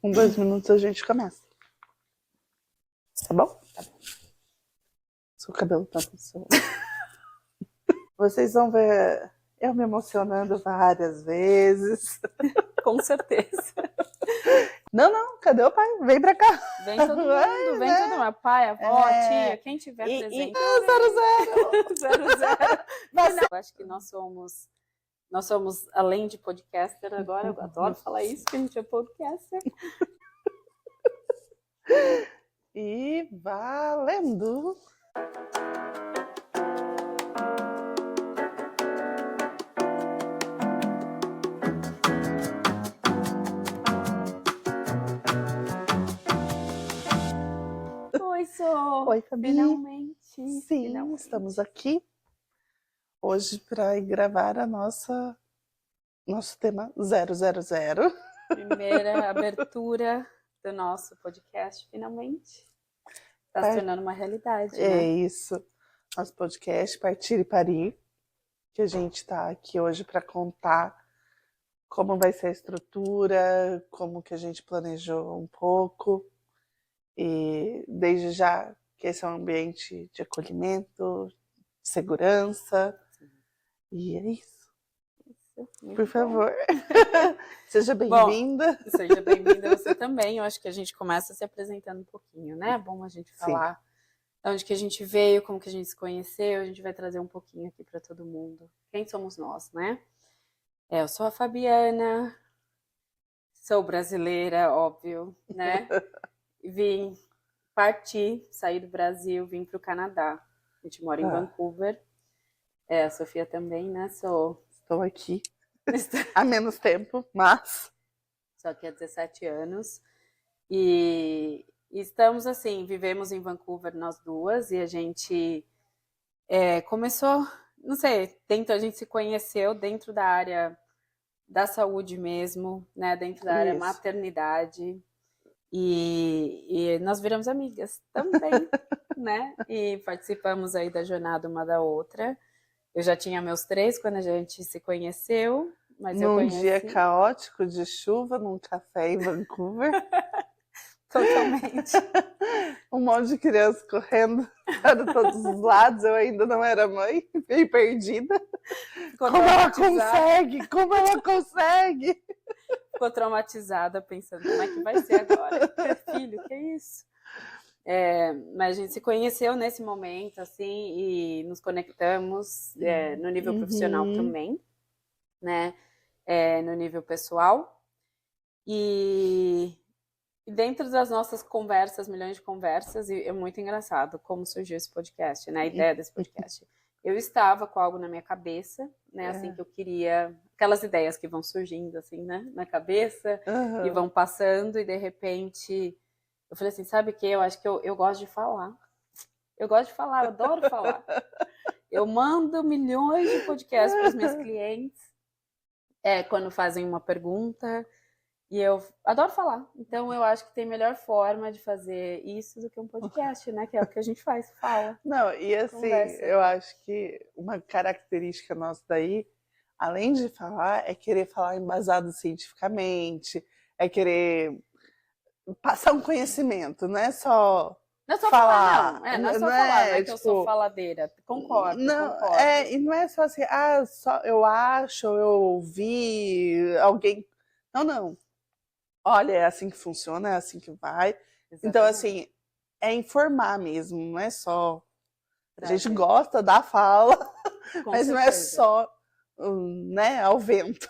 Com 2 minutos a gente começa. Tá bom? Tá bom. Seu cabelo tá com Vocês vão ver eu me emocionando várias vezes. Com certeza. Não, cadê o pai? Vem pra cá. Vem todo mundo, vem todo mundo. Pai, avó, tia, quem tiver presente. 00. 00. Eu acho que nós somos, além de podcaster, agora eu adoro falar isso, que a gente é podcaster. E valendo! Oi, Sô! Oi, Fabi! Finalmente! Sim, finalmente. Estamos aqui hoje para gravar nosso tema 000. Primeira abertura do nosso podcast, finalmente. Está se tornando uma realidade, né? É isso. Nosso podcast Partir e Parir, que a gente está aqui hoje para contar como vai ser a estrutura, como que a gente planejou um pouco. E desde já que esse é um ambiente de acolhimento, de segurança. Sim. E é isso. Muito Por favor. bom. Seja bem-vinda. Bom, seja bem-vinda você também. Eu acho que a gente começa se apresentando um pouquinho, né? É bom a gente falar de onde que a gente veio, como que a gente se conheceu. A gente vai trazer um pouquinho aqui para todo mundo. Quem somos nós, né? Eu sou a Fabiana, sou brasileira, óbvio, né? Saí do Brasil, vim para o Canadá. A gente mora em Vancouver. A Sofia também, né? Estou aqui há menos tempo, mas... Só que há 17 anos. E estamos assim, vivemos em Vancouver nós duas e a gente começou, não sei, a gente se conheceu dentro da área da saúde mesmo, né? Dentro da área maternidade. E nós viramos amigas também, né? E participamos aí da jornada uma da outra. Eu já tinha meus 3 quando a gente se conheceu, mas eu conheci... Num dia caótico de chuva, num café em Vancouver. Totalmente. Um monte de crianças correndo para todos os lados. Eu ainda não era mãe, fiquei perdida. Como ela consegue? Como ela consegue? Ficou traumatizada pensando como é que vai ser agora. Ter filho, que é isso? Mas a gente se conheceu nesse momento, assim, e nos conectamos no nível profissional também, né? No nível pessoal. E dentro das nossas conversas, milhões de conversas, e é muito engraçado como surgiu esse podcast, né? A ideia desse podcast. Eu estava com algo na minha cabeça, né? Assim, que eu queria... Aquelas ideias que vão surgindo, assim, né? Na cabeça, e vão passando, e de repente... Eu falei assim, sabe o que? Eu acho que eu gosto de falar. Eu gosto de falar, eu adoro falar. Eu mando milhões de podcasts para os meus clientes quando fazem uma pergunta... E eu adoro falar. Então, eu acho que tem melhor forma de fazer isso do que um podcast, né? Que é o que a gente faz, fala. Não, e assim, conversa. Eu acho que uma característica nossa daí, além de falar, é querer falar embasado cientificamente, é querer passar um conhecimento, não é só... Não é só falar, não. Não é só falar, não é que eu sou faladeira. Concordo, não, concordo. E não é só assim, só eu acho, eu ouvi, alguém... Não. Olha, é assim que funciona, é assim que vai. Exatamente. Então, assim, é informar mesmo, não é só... A gente gosta da fala, mas não é só, né, ao vento.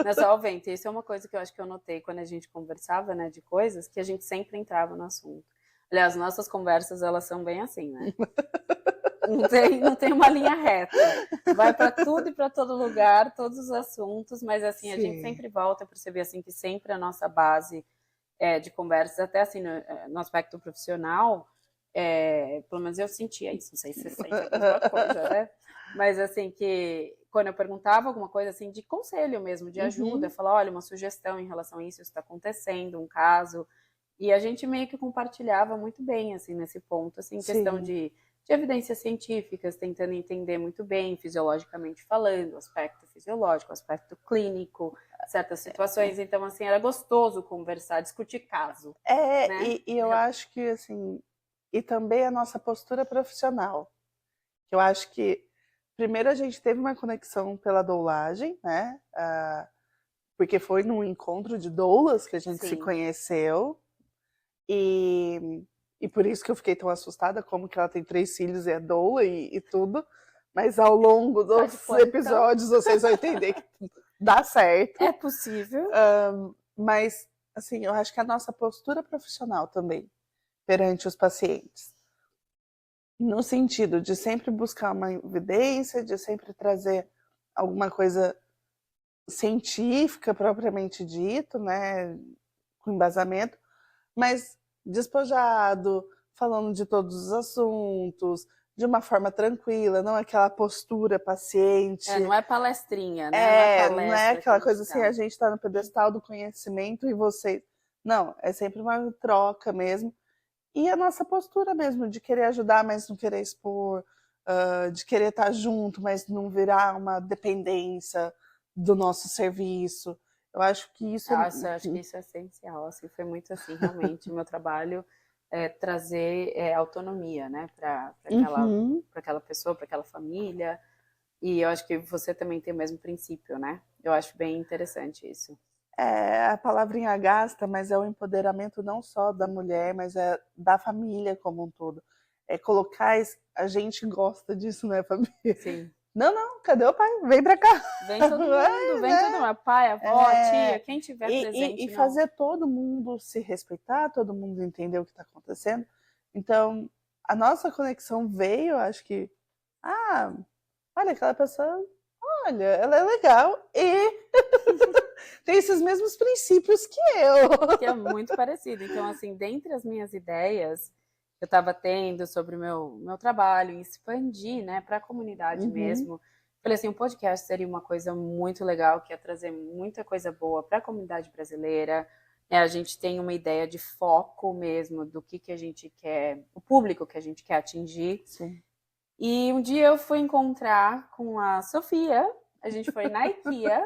Não é só ao vento. Isso é uma coisa que eu acho que eu notei quando a gente conversava, né, de coisas, que a gente sempre entrava no assunto. Aliás, nossas conversas, elas são bem assim, né? Não tem uma linha reta. Vai para tudo e para todo lugar, todos os assuntos, mas assim, a gente sempre volta a perceber assim, que sempre a nossa base de conversas, até assim, no aspecto profissional, pelo menos eu sentia isso, não sei se você sente a mesma coisa, né? Mas assim, que quando eu perguntava alguma coisa assim, de conselho mesmo, de ajuda, falar, olha, uma sugestão em relação a isso está acontecendo, um caso, e a gente meio que compartilhava muito bem, assim, nesse ponto, assim, questão de de evidências científicas, tentando entender muito bem, fisiologicamente falando, o aspecto fisiológico, o aspecto clínico, certas situações. Então, assim, era gostoso conversar, discutir caso. Né? E eu acho que, assim, e também a nossa postura profissional. Eu acho que, primeiro, a gente teve uma conexão pela doulagem, né? Porque foi num encontro de doulas que a gente se conheceu. E por isso que eu fiquei tão assustada, como que ela tem 3 filhos e é doula e tudo. Mas ao longo dos episódios vocês vão entender que dá certo. É possível. Mas, assim, eu acho que a nossa postura profissional também, perante os pacientes, no sentido de sempre buscar uma evidência, de sempre trazer alguma coisa científica propriamente dito, né, com embasamento, mas despojado, falando de todos os assuntos, de uma forma tranquila, não aquela postura paciente. Não é palestrinha, né? Não é aquela coisa assim, a gente está no pedestal do conhecimento e você... Não, é sempre uma troca mesmo. E a nossa postura mesmo, de querer ajudar, mas não querer expor, de querer estar junto, mas não virar uma dependência do nosso serviço. Eu acho que isso acho que isso é essencial. Assim, foi muito assim, realmente, o meu trabalho é trazer autonomia, né, para aquela pessoa, para aquela família. E eu acho que você também tem o mesmo princípio, né? Eu acho bem interessante isso. A palavrinha gasta, mas é o empoderamento não só da mulher, mas é da família como um todo. É colocar... A gente gosta disso, né, família? Sim. Não, cadê o pai? Vem pra cá. Vem todo mundo, vem todo mundo. Pai, avó, tia, quem tiver presente. E fazer todo mundo se respeitar, todo mundo entender o que está acontecendo. Então, a nossa conexão veio, acho que... olha, aquela pessoa... Olha, ela é legal e tem esses mesmos princípios que eu. Que é muito parecido. Então, assim, dentre as minhas ideias que eu estava tendo sobre o meu trabalho, em expandir, né, para a comunidade mesmo, falei assim, um podcast seria uma coisa muito legal, que ia trazer muita coisa boa para a comunidade brasileira. A gente tem uma ideia de foco mesmo do que a gente quer, o público que a gente quer atingir. Sim. E um dia eu fui encontrar com a Sofia, a gente foi na IKEA.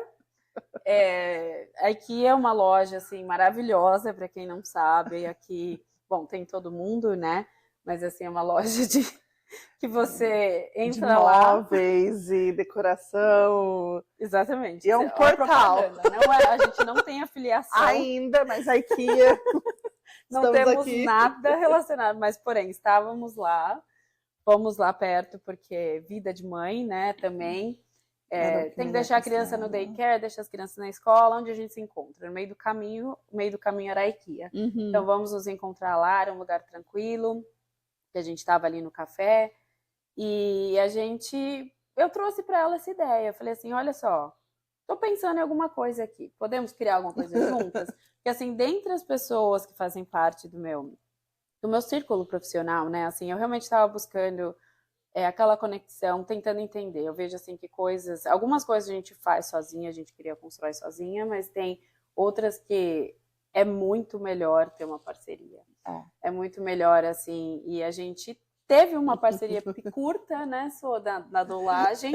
A IKEA é uma loja assim maravilhosa, para quem não sabe. Aqui, bom, tem todo mundo, né? Mas assim é uma loja de que você entra de lá, móveis e decoração. Exatamente. E é um portal. Não é, a gente não tem afiliação ainda, mas a IKEA não temos aqui. nada relacionado, mas porém estávamos lá, fomos lá perto porque vida de mãe, né? Também. Tem que deixar a criança no daycare, deixar as crianças na escola, onde a gente se encontra. No meio do caminho era a IKEA. Então vamos nos encontrar lá, era um lugar tranquilo, que a gente estava ali no café, e eu trouxe para ela essa ideia. Eu falei assim, olha só, estou pensando em alguma coisa aqui, podemos criar alguma coisa juntas? Porque assim, dentre as pessoas que fazem parte do meu círculo profissional, né, assim, eu realmente estava buscando aquela conexão, tentando entender. Eu vejo assim que algumas coisas a gente faz sozinha, a gente queria constrói sozinha, mas tem outras que é muito melhor ter uma parceria. É muito melhor, assim, e a gente teve uma parceria curta, né, na doulagem,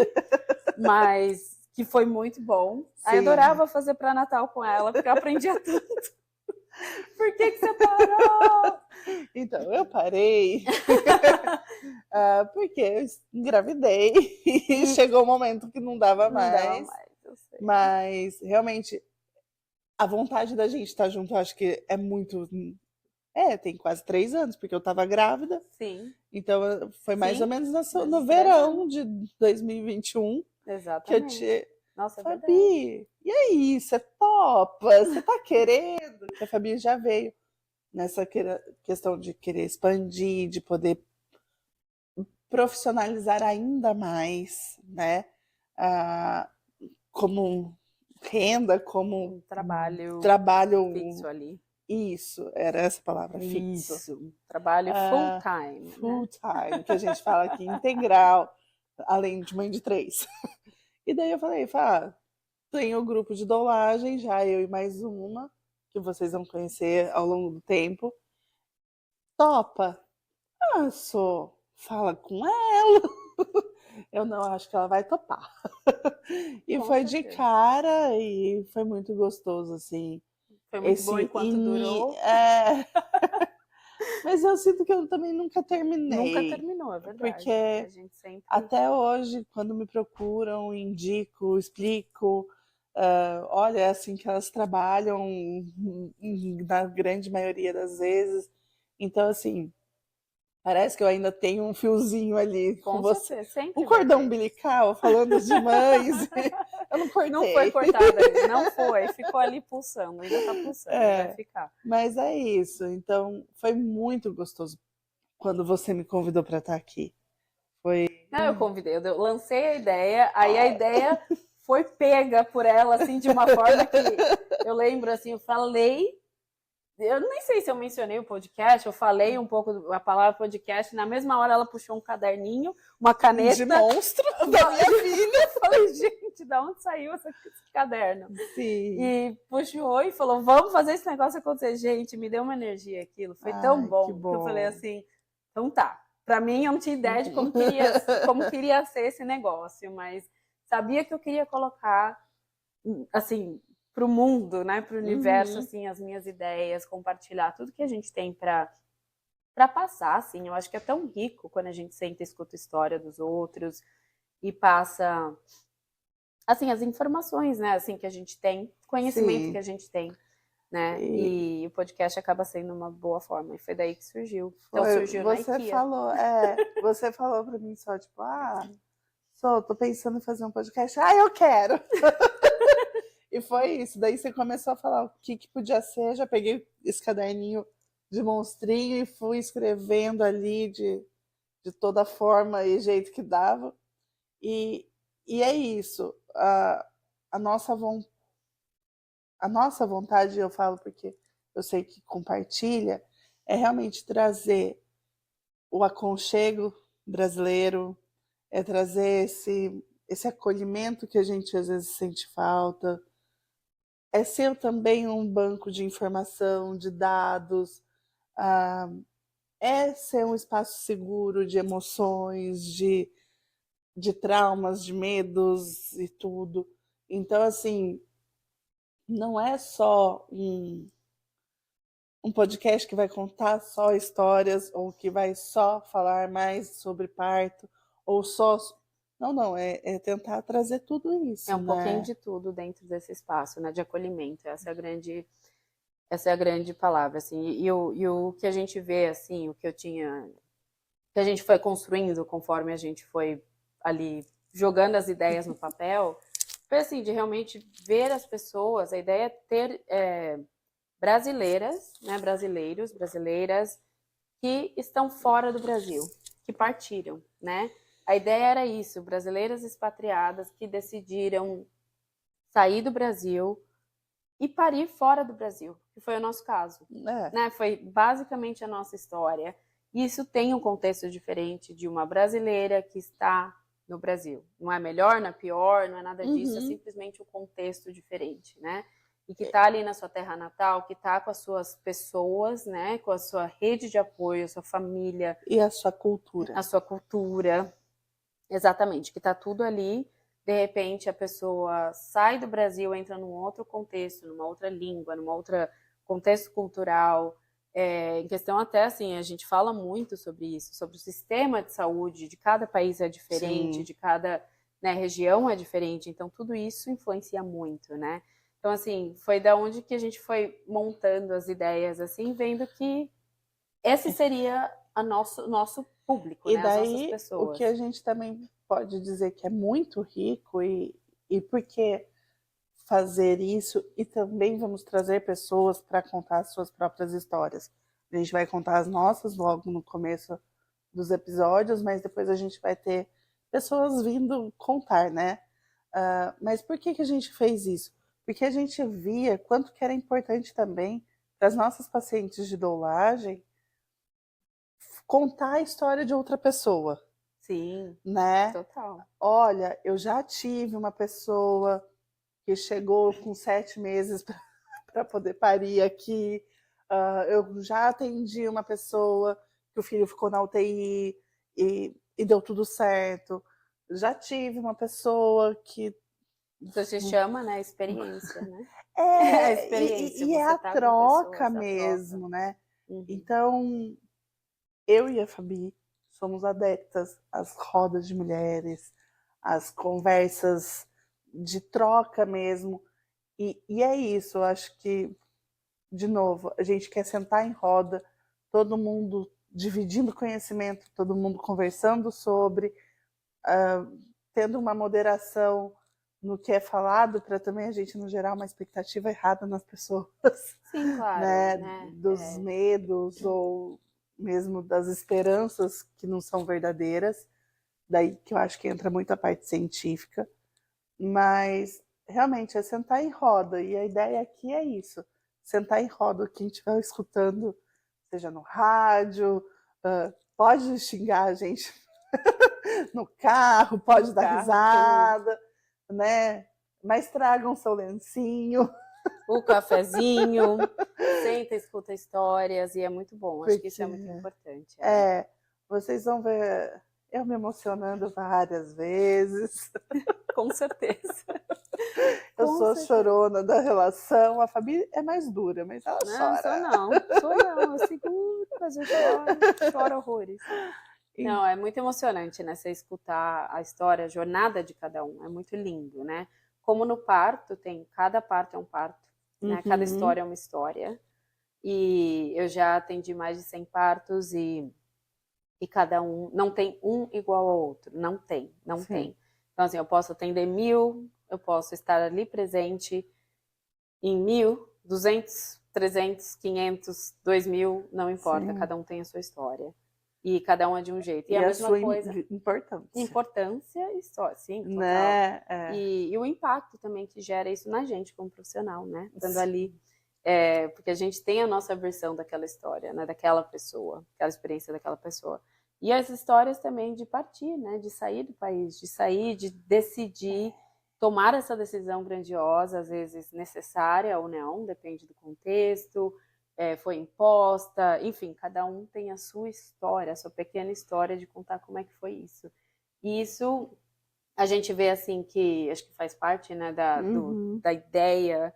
mas que foi muito bom. Aí eu adorava fazer para Natal com ela, porque eu aprendia tanto. Por que você parou? Então, eu parei porque eu engravidei e chegou um momento que não dava mais. Eu sei. Mas, realmente, a vontade da gente estar junto, eu acho que é muito... tem quase 3 anos, porque eu estava grávida. Sim. Então, foi mais ou menos no verão de 2021. Exatamente. Que eu te... Nossa, Fabi, e aí, você topa? Você tá querendo? Que a Fabi já veio nessa questão de querer expandir, de poder profissionalizar ainda mais, né? Como renda, como trabalho fixo ali. Isso, era essa palavra, fixo. Isso, trabalho full time. Full time, que a gente fala aqui, integral, além de mãe de 3. E daí eu falei, tem o grupo de doulagem, já eu e mais uma, que vocês vão conhecer ao longo do tempo. Topa? Sou. fala com ela. Eu não acho que ela vai topar. E Com foi de certeza. cara e foi muito gostoso, assim. Foi muito bom enquanto durou. Mas eu sinto que eu também nunca Nunca terminei. terminou, é verdade. Porque A gente sempre... até hoje, quando me procuram, indico, explico. Olha, é assim que elas trabalham na grande maioria das vezes. Então, assim, parece que eu ainda tenho um fiozinho ali com Com você. certeza, Um sempre vai cordão ter. umbilical, falando de mães. Eu não cortei. Não foi cortada ainda, não foi. Ficou ali pulsando, ainda tá pulsando, vai ficar. Mas é isso. Então, foi muito gostoso quando você me convidou para estar aqui. Não, eu convidei, eu lancei a ideia, aí a ideia foi pega por ela, assim, de uma forma que eu lembro, assim, eu falei, eu nem sei se eu mencionei o podcast, eu falei um pouco a palavra podcast, na mesma hora ela puxou um caderninho, uma caneta. De monstro da minha filha. Eu falei, gente, da onde saiu esse caderno? Sim. E puxou e falou, vamos fazer esse negócio acontecer. Gente, me deu uma energia aquilo, foi tão bom que eu falei assim, então tá. Para mim, eu não tinha ideia de como queria ser esse negócio, mas sabia que eu queria colocar, assim, para o mundo, né, para o universo, assim, as minhas ideias, compartilhar tudo que a gente tem para passar, assim. Eu acho que é tão rico quando a gente senta e escuta a história dos outros e passa, assim, as informações, né, assim, que a gente tem, conhecimento que a gente tem. Né? E o podcast acaba sendo uma boa forma. E foi daí que surgiu. Então surgiu na IKEA. Você falou para mim só, tipo, tô pensando em fazer um podcast. Eu quero! E foi isso. Daí você começou a falar o que podia ser. Já peguei esse caderninho de monstrinho e fui escrevendo ali de toda forma e jeito que dava. E é isso. A nossa vontade, eu falo porque eu sei que compartilha, é realmente trazer o aconchego brasileiro, é trazer esse acolhimento que a gente às vezes sente falta, é ser também um banco de informação, de dados, é ser um espaço seguro de emoções, de traumas, de medos e tudo. Então, assim, não é só um podcast que vai contar só histórias ou que vai só falar mais sobre parto ou só... Não, é tentar trazer tudo isso, É um pouquinho né? de tudo dentro desse espaço, né, de acolhimento. Essa é a grande palavra, assim. E o que a gente vê, assim, que a gente foi construindo conforme a gente foi ali jogando as ideias no papel, foi assim, de realmente ver as pessoas, a ideia é ter brasileiras, né, brasileiras que estão fora do Brasil, que partiram, né? A ideia era isso, brasileiras expatriadas que decidiram sair do Brasil e parir fora do Brasil, que foi o nosso caso, né? Foi basicamente a nossa história. Isso tem um contexto diferente de uma brasileira que está no Brasil. Não é melhor, não é pior, não é nada disso, é simplesmente um contexto diferente, né? E que está ali na sua terra natal, que está com as suas pessoas, né? Com a sua rede de apoio, a sua família. E a sua cultura. A sua cultura, exatamente, que está tudo ali. De repente, a pessoa sai do Brasil, entra num outro contexto, numa outra língua, num outro contexto cultural. Em questão até, assim, a gente fala muito sobre isso, sobre o sistema de saúde, de cada país é diferente, Sim. de cada, né, região é diferente, então tudo isso influencia muito, né? Então, assim, foi da onde que a gente foi montando as ideias, assim, vendo que esse seria nosso público, E né? daí, as nossas pessoas. O que a gente também pode dizer que é muito rico e por que fazer isso, e também vamos trazer pessoas para contar as suas próprias histórias. A gente vai contar as nossas logo no começo dos episódios, mas depois a gente vai ter pessoas vindo contar, né? Mas por que a gente fez isso? Porque a gente via quanto que era importante também para as nossas pacientes de doulagem contar a história de outra pessoa. Sim, né? Total. Olha, eu já tive uma pessoa que chegou com 7 meses para poder parir aqui. Eu já atendi uma pessoa que o filho ficou na UTI e deu tudo certo. Já tive uma pessoa que... Isso se chama, né, experiência, né? É, A experiência, e é você a tá com a pessoa, troca essa mesmo, troca. né? Uhum. Então, eu e a Fabi somos adeptas às rodas de mulheres, às conversas de troca mesmo. E é isso, eu acho que, de novo, a gente quer sentar em roda, todo mundo dividindo conhecimento, todo mundo conversando sobre, tendo uma moderação no que é falado, para também a gente não gerar uma expectativa errada nas pessoas. Sim, claro, Né? né? Dos medos ou mesmo das esperanças que não são verdadeiras. Daí que eu acho que entra muito a parte científica. Mas realmente é sentar em roda. E a ideia aqui é isso: sentar em roda, quem estiver escutando, seja no rádio, pode xingar a gente no carro, pode dar risada, né? Mas tragam seu lencinho. O cafezinho, senta, escuta histórias, e é muito bom. Acho que isso Porque é muito importante. vocês vão ver eu me emocionando várias vezes. Com certeza. Eu sou a chorona da relação. A Fabi é mais dura, mas ela chora. Sou não, eu seguro, mas eu choro horrores. Não, é muito emocionante, né? Você escutar a história, a jornada de cada um. É muito lindo, né? Como no parto, cada parto é um parto, né? Cada história é uma história. E eu já atendi mais de 100 partos e cada um, não tem um igual ao outro. Não tem. Então, assim, eu posso atender 1000, eu posso estar ali presente em 1000, 200, 300, 500, 2000, não importa. Sim. Cada um tem a sua história. E cada um é de um jeito. E a mesma sua coisa, importância. Importância e só, sim, total. Né? E o impacto também que gera isso na gente como profissional, né? Estando ali. Porque a gente tem a nossa versão daquela história, né? Daquela pessoa, aquela experiência daquela pessoa. E as histórias também de partir, né? De sair do país, de sair, de decidir, tomar essa decisão grandiosa, às vezes necessária ou não, depende do contexto, foi imposta, enfim, cada um tem a sua história, a sua pequena história de contar como é que foi isso. E isso a gente vê assim que, acho que faz parte, né, da ideia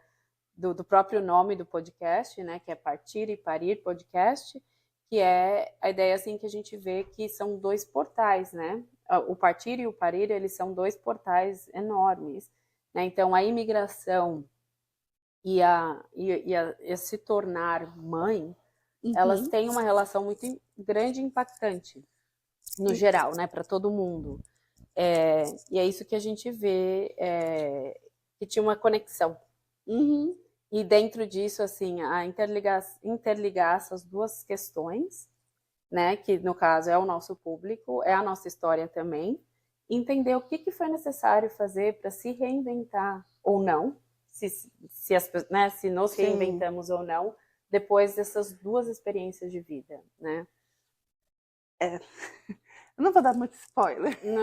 do próprio nome do podcast, né, que é Partir e Parir Podcast, que é a ideia assim que a gente vê que são dois portais, né? O Partir e o Parir, eles são dois portais enormes, né? Então a imigração e a se tornar mãe, elas têm uma relação muito grande e impactante no geral, né, para todo mundo. E é isso que a gente vê, que tinha uma conexão. E dentro disso, assim, a interligar essas duas questões, né, que no caso é o nosso público, é a nossa história também, entender o que foi necessário fazer para se reinventar ou não, se nos reinventamos ou não, depois dessas duas experiências de vida, né? Eu não vou dar muito spoiler. Não.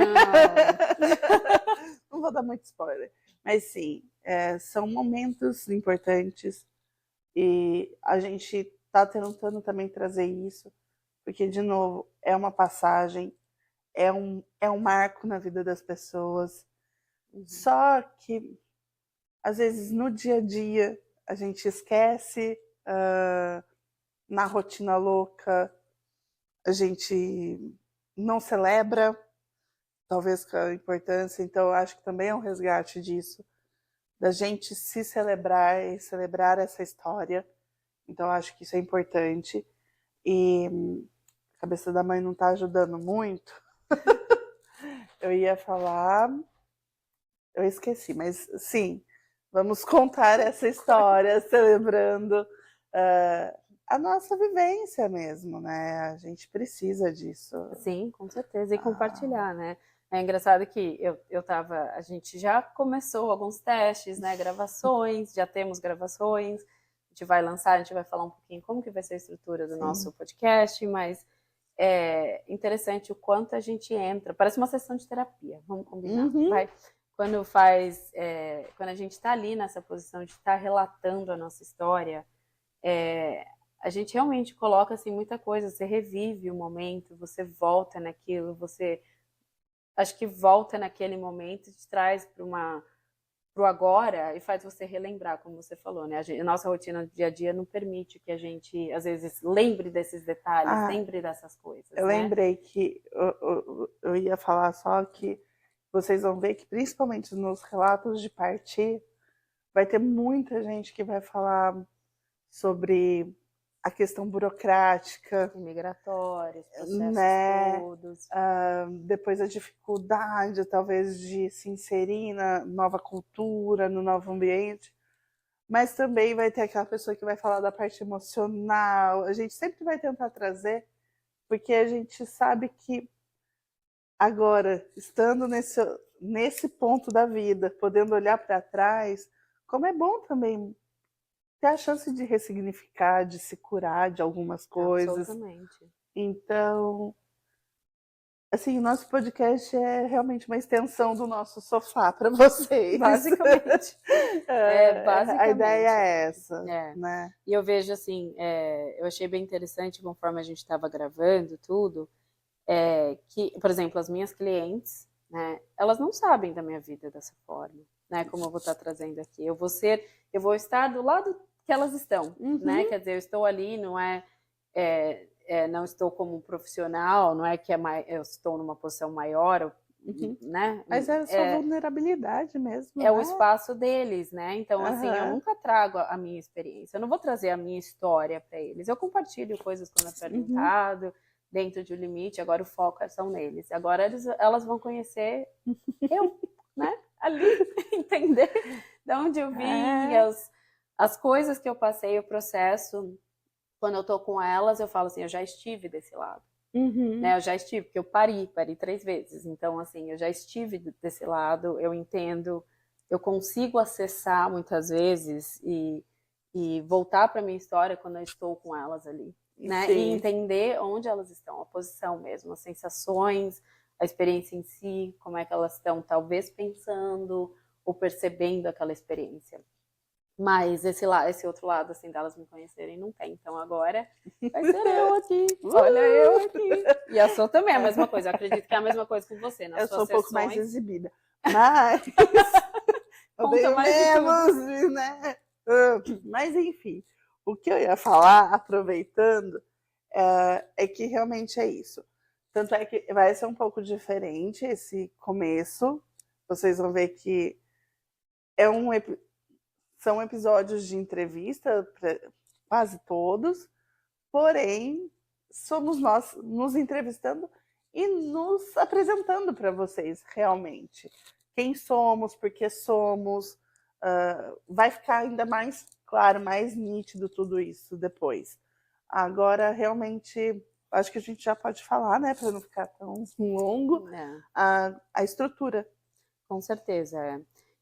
Não vou dar muito spoiler. Mas sim, são momentos importantes e a gente está tentando também trazer isso, porque, de novo, é uma passagem, é um marco na vida das pessoas. Só que, às vezes, no dia a dia, a gente esquece, na rotina louca, a gente não celebra, talvez com a importância. Então, eu acho que também é um resgate disso, da gente se celebrar e celebrar essa história. Então, eu acho que isso é importante. E a cabeça da mãe não está ajudando muito. Eu ia falar... Eu esqueci, mas sim, vamos contar essa história, celebrando a nossa vivência mesmo, né? A gente precisa disso. Sim, com certeza. E compartilhar, né? É engraçado que a gente já começou alguns testes, né? Gravações, já temos gravações. A gente vai lançar, a gente vai falar um pouquinho como que vai ser a estrutura do nosso podcast, mas é interessante o quanto a gente entra. Parece uma sessão de terapia, vamos combinar. Quando a gente está ali nessa posição de estar relatando a nossa história, a gente realmente coloca assim muita coisa, você revive o momento, você volta naquilo, você acho que volta naquele momento e te traz pro agora e faz você relembrar, como você falou, né? A nossa rotina do dia a dia não permite que a gente, às vezes, lembre desses detalhes, lembre dessas coisas, eu né? lembrei que eu ia falar só que vocês vão ver que, principalmente nos relatos de partir, vai ter muita gente que vai falar sobre a questão burocrática, Migratórios, processos né? todos. Depois a dificuldade, talvez, de se inserir na nova cultura, no novo ambiente. Mas também vai ter aquela pessoa que vai falar da parte emocional. A gente sempre vai tentar trazer, porque a gente sabe que agora, estando nesse ponto da vida, podendo olhar para trás, como é bom também ter a chance de ressignificar, de se curar de algumas coisas. Absolutamente. Então, assim, nosso podcast é realmente uma extensão do nosso sofá para vocês. Basicamente. Basicamente. A ideia é essa, É. né? E eu vejo assim, eu achei bem interessante conforme a gente estava gravando tudo, que, por exemplo, as minhas clientes, né, elas não sabem da minha vida dessa forma, né, como eu vou estar trazendo aqui. Eu vou estar do lado que elas estão, né? Quer dizer, eu estou ali, não estou como um profissional, não é que eu estou numa posição maior, né? Mas é a sua vulnerabilidade mesmo, É né? o espaço deles, né? Então, assim, eu Aham. nunca trago a minha experiência, eu não vou trazer a minha história para eles. Eu compartilho coisas quando é perguntado, dentro de um limite, agora o foco são neles. Agora elas vão conhecer eu, né? Ali, entender de onde eu vim, as coisas que eu passei, o processo. Quando eu tô com elas, eu falo assim, eu já estive desse lado. Né, eu já estive, porque eu pari 3 vezes. Então, assim, eu já estive desse lado, eu entendo, eu consigo acessar muitas vezes e voltar para minha história quando eu estou com elas ali. Né? Sim. E entender onde elas estão, a posição mesmo, as sensações, a experiência em si, como é que elas estão, talvez pensando ou percebendo aquela experiência. Mas esse outro lado, assim, delas me conhecerem, não tem. Então agora vai ser eu aqui. Olha eu aqui. E a Sou também é a mesma coisa. Eu acredito que é a mesma coisa com você. Nas eu suas sou um sessões, pouco mais exibida. Mas eu tenho menos, né? Mas enfim, o que eu ia falar, aproveitando, é que realmente é isso. Tanto é que vai ser um pouco diferente esse começo. Vocês vão ver que são episódios de entrevista, quase todos, porém, somos nós nos entrevistando e nos apresentando para vocês realmente. Quem somos, por que somos, vai ficar ainda mais claro, mais nítido tudo isso depois. Agora, realmente, acho que a gente já pode falar, né, para não ficar tão longo, a estrutura. Com certeza,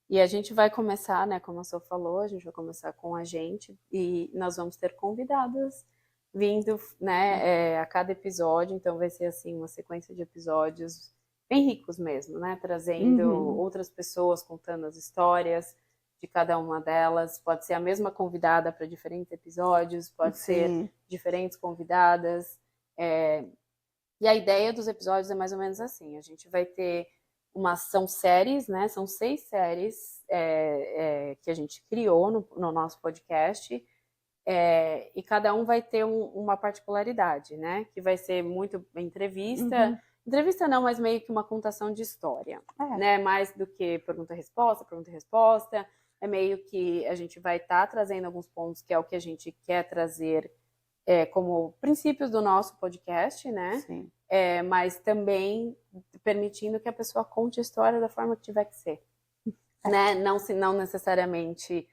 E a gente vai começar, né, como a Sô falou, a gente vai começar com a gente e nós vamos ter convidadas vindo, né, a cada episódio, então vai ser assim uma sequência de episódios bem ricos mesmo, né, trazendo outras pessoas contando as histórias de cada uma delas. Pode ser a mesma convidada para diferentes episódios, pode ser diferentes convidadas. E a ideia dos episódios é mais ou menos assim: a gente vai ter são séries, né? São 6 séries que a gente criou no nosso podcast. E cada um vai ter uma particularidade, né? Que vai ser muito entrevista. Entrevista não, mas meio que uma contação de história, né? Mais do que pergunta-resposta, pergunta-resposta. É meio que a gente vai estar trazendo alguns pontos que é o que a gente quer trazer como princípios do nosso podcast, né? Sim. Mas também permitindo que a pessoa conte a história da forma que tiver que ser. Né? Não necessariamente,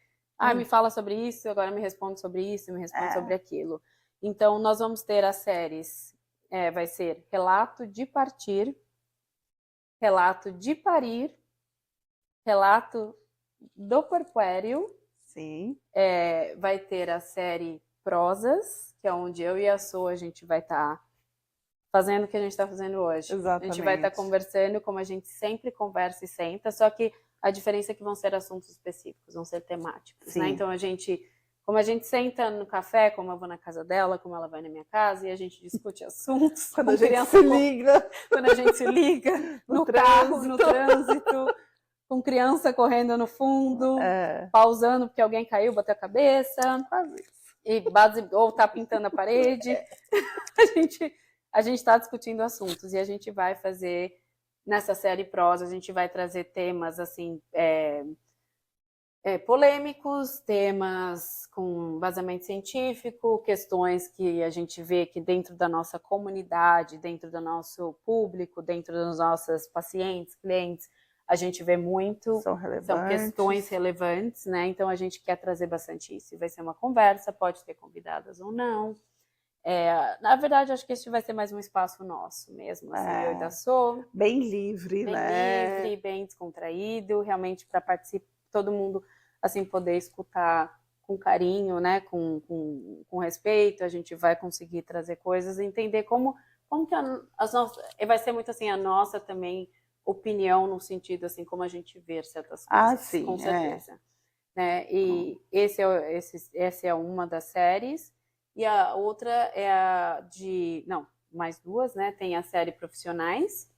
me fala sobre isso, agora me responde sobre isso, me responde sobre aquilo. Então, nós vamos ter as séries, vai ser Relato de Partir, Relato de Parir, Relato do Puerpério. Sim. Vai ter a série Prosas, que é onde eu e a Sô, a gente vai estar fazendo o que a gente está fazendo hoje. Exatamente. A gente vai estar conversando como a gente sempre conversa e senta, só que a diferença é que vão ser assuntos específicos, vão ser temáticos, né? Então a gente como a gente senta no café, como eu vou na casa dela, como ela vai na minha casa, e a gente discute assuntos. Quando a gente se liga. Quando a gente se liga no carro, no trânsito, com criança correndo no fundo, pausando porque alguém caiu, bateu a cabeça. Quase isso. Ou tá pintando a parede. A gente está discutindo assuntos e a gente vai fazer, nessa série prosa, a gente vai trazer temas assim, polêmicos, temas com vazamento científico, questões que a gente vê que dentro da nossa comunidade, dentro do nosso público, dentro dos nossos pacientes, clientes, a gente vê muito, são questões relevantes, né? Então a gente quer trazer bastante isso. Vai ser uma conversa, pode ter convidadas ou não. Na verdade, acho que esse vai ser mais um espaço nosso mesmo, assim, eu e da Sô. Bem livre, né? Bem livre, bem descontraído, realmente para participar, todo mundo assim poder escutar com carinho, né? Com respeito, a gente vai conseguir trazer coisas, entender como que as nossas, vai ser muito assim a nossa também opinião no sentido assim como a gente vê certas coisas, sim, com certeza. Né? E essa é uma das séries. E a outra é a de... Não, mais duas, né? Tem a série Profissionais.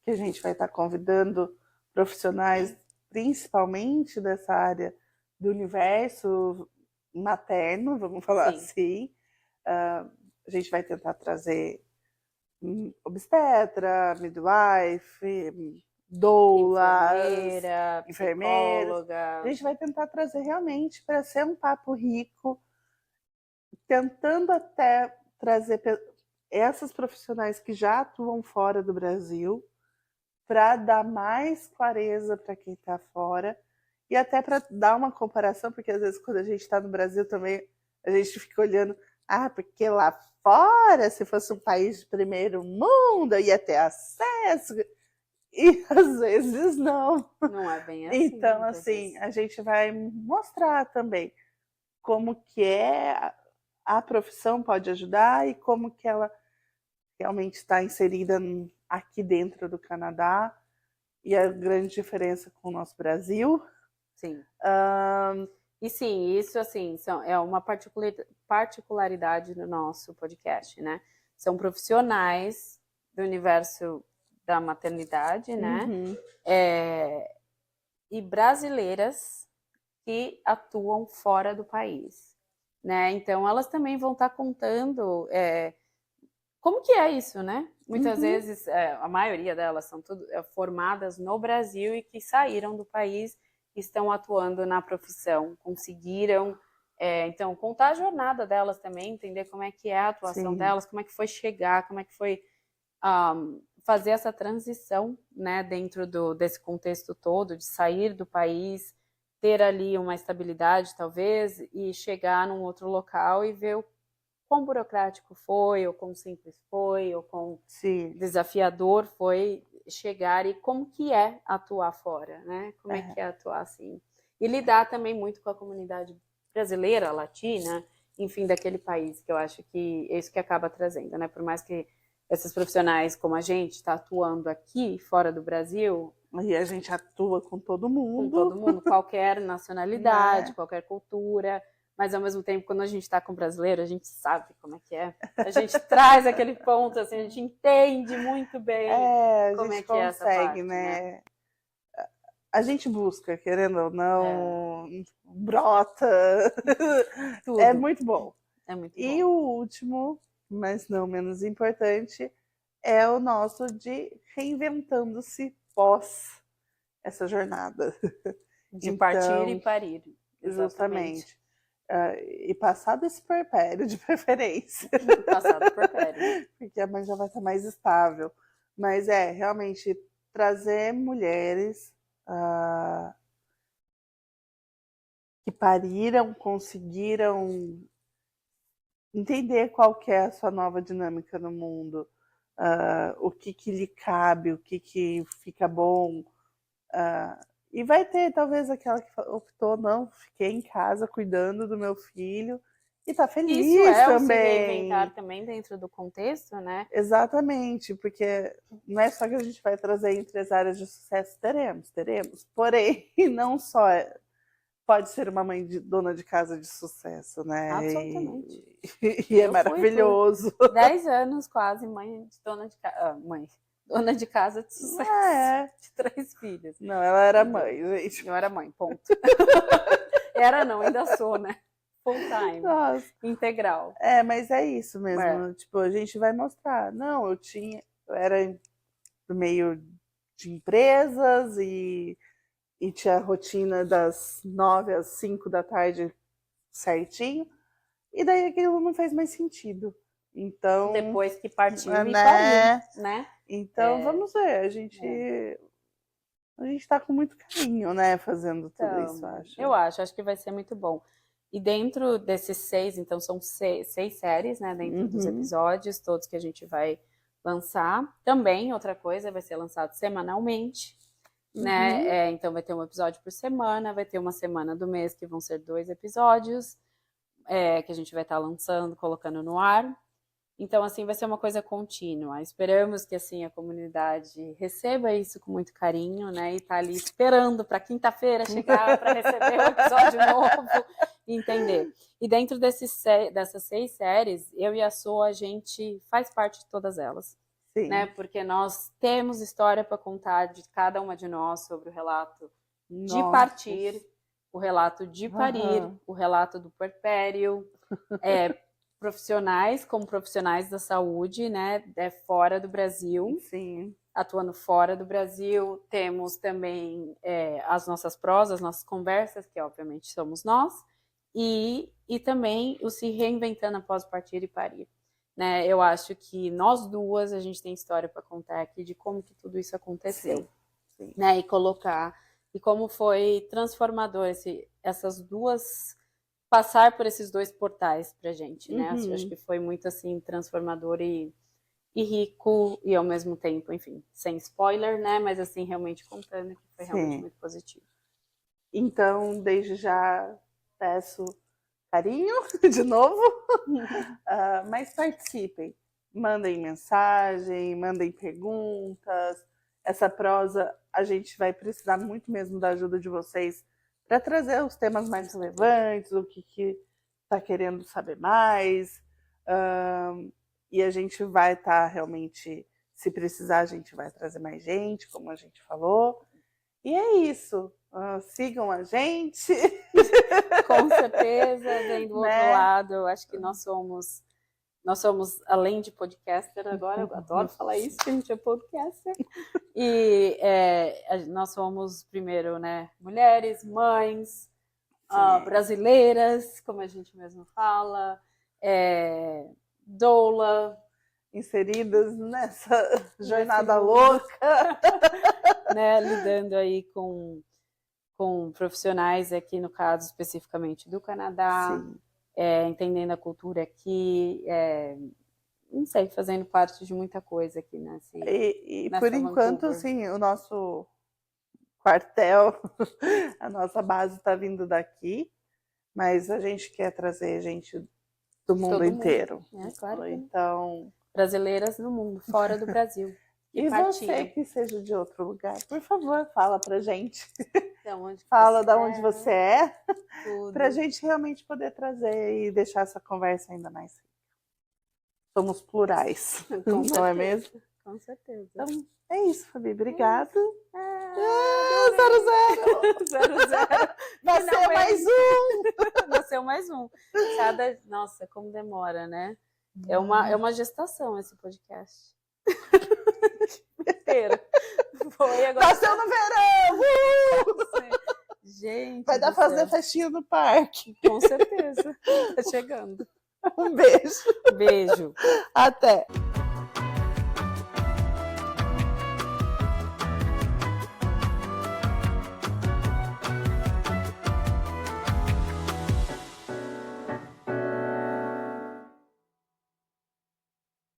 Que a gente vai estar convidando profissionais, principalmente dessa área do universo materno, vamos falar assim. A gente vai tentar trazer obstetra, midwife, doula, enfermeira, psicóloga. A gente vai tentar trazer realmente para ser um papo rico, tentando até trazer essas profissionais que já atuam fora do Brasil, para dar mais clareza para quem está fora e até para dar uma comparação, porque às vezes quando a gente está no Brasil também a gente fica olhando, porque lá fora, se fosse um país de primeiro mundo, ia ter acesso, e às vezes não. Não é bem assim. Então, assim, a gente vai mostrar também como que a profissão pode ajudar e como que ela realmente está inserida aqui dentro do Canadá e a grande diferença com o nosso Brasil. Sim. E sim, isso assim é uma particularidade do nosso podcast, né? São profissionais do universo da maternidade, né? E brasileiras que atuam fora do país, né? Então elas também vão estar contando como que é isso, né? Muitas vezes, a maioria delas são formadas no Brasil e que saíram do país e estão atuando na profissão, conseguiram, então, contar a jornada delas também, entender como é que é a atuação delas, como é que foi chegar, como é que foi fazer essa transição, né, dentro desse contexto todo, de sair do país, ter ali uma estabilidade, talvez, e chegar num outro local e ver o quão burocrático foi, ou quão simples foi, ou quão desafiador foi chegar e como que é atuar fora, né? Como é que é atuar assim. E lidar também muito com a comunidade brasileira, latina, enfim, daquele país, que eu acho que é isso que acaba trazendo, né? Por mais que esses profissionais como a gente está atuando aqui, fora do Brasil... E a gente atua com todo mundo. Com todo mundo, qualquer nacionalidade, qualquer cultura... Mas, ao mesmo tempo, quando a gente está com o brasileiro, a gente sabe como é que é. A gente traz aquele ponto, assim, a gente entende muito bem como é que é essa parte, né? A gente busca, querendo ou não, brota. Tudo. É muito bom. É muito bom. E o último, mas não menos importante, é o nosso de reinventando-se pós essa jornada. De partir e parir. Justamente. E passar desse puerpério, de preferência. Passar do puerpério. Porque a mãe já vai estar mais estável. Mas realmente trazer mulheres que pariram, conseguiram entender qual que é a sua nova dinâmica no mundo, o que lhe cabe, o que fica bom. E vai ter talvez aquela que optou, não, fiquei em casa cuidando do meu filho e tá feliz isso também. Se reinventar também dentro do contexto, né? Exatamente, porque não é só que a gente vai trazer empresárias de sucesso, teremos, porém, não só pode ser uma mãe dona de casa de sucesso, né? Absolutamente. E é maravilhoso. 10 anos quase, mãe de dona de casa. Dona de casa de sucesso. De 3 filhos. Não, ela era mãe, gente. Eu era mãe, ponto. Era não, ainda sou, né? Full time. Nossa. Integral. Mas é isso mesmo. Tipo, a gente vai mostrar. Não, eu era do meio de empresas e tinha a rotina das 9 às 5 da tarde certinho. E daí aquilo não fez mais sentido. Então, depois que partiu e pariu, né? Então, vamos ver. A gente tá com muito carinho, né? Fazendo tudo isso, acho. Eu acho que vai ser muito bom. E dentro desses 6, então são 6 séries, né? Dentro dos episódios, todos que a gente vai lançar. Também, outra coisa, vai ser lançado semanalmente, né? Então vai ter um episódio por semana, vai ter uma semana do mês que vão ser 2 episódios, que a gente vai estar lançando, colocando no ar. Então, assim, vai ser uma coisa contínua. Esperamos que, assim, a comunidade receba isso com muito carinho, né? E tá ali esperando para quinta-feira chegar para receber o episódio novo e entender. E dentro dessas 6 séries, eu e a Sô, a gente faz parte de todas elas. Sim. Né? Porque nós temos história para contar de cada uma de nós sobre o relato de partir, o relato de parir, o relato do puerpério, profissionais como profissionais da saúde, né, fora do Brasil, sim, atuando fora do Brasil. Temos também as nossas prosas, as nossas conversas, que obviamente somos nós, e também o se reinventando após partir e parir. Né? Eu acho que nós duas, a gente tem história para contar aqui de como que tudo isso aconteceu. Sim. Né? E colocar, e como foi transformador essas duas... passar por esses 2 portais pra gente, né? Eu acho que foi muito, assim, transformador e rico, e ao mesmo tempo, enfim, sem spoiler, né? Mas, assim, realmente contando que foi realmente muito positivo. Então, desde já peço carinho, de novo, mas participem. Mandem mensagem, mandem perguntas. Essa prosa, a gente vai precisar muito mesmo da ajuda de vocês para trazer os temas mais relevantes, o que está querendo saber mais. E a gente vai estar realmente, se precisar, a gente vai trazer mais gente, como a gente falou. E é isso. Sigam a gente. Com certeza, vem do outro lado. Eu acho que nós somos, além de podcaster agora, eu adoro falar isso, que a gente é podcaster. E nós somos, primeiro, né, mulheres, mães, brasileiras, como a gente mesmo fala, doula, inseridas nessa jornada louca. Né, lidando aí com profissionais aqui, no caso especificamente do Canadá, entendendo a cultura aqui, não sei, fazendo parte de muita coisa aqui, né? E por enquanto, assim, o nosso quartel, a nossa base está vindo daqui, mas a gente quer trazer gente do mundo inteiro. Claro. Então, brasileiras no mundo, fora do Brasil. E você que seja de outro lugar, por favor, fala pra gente. Fala de onde você é, pra gente realmente poder trazer e deixar essa conversa ainda mais rica. Somos plurais, não é mesmo? Com certeza. Então, é isso, Fabi. Obrigada. 0-0. Nasceu mais um. Nasceu mais um. Nossa, como demora, né? É uma gestação esse podcast. Inteiro. Foi agora. Nasceu no verão! Gente. Vai dar pra fazer festinha no parque. Com certeza. Tá chegando. Um beijo. Beijo. Até.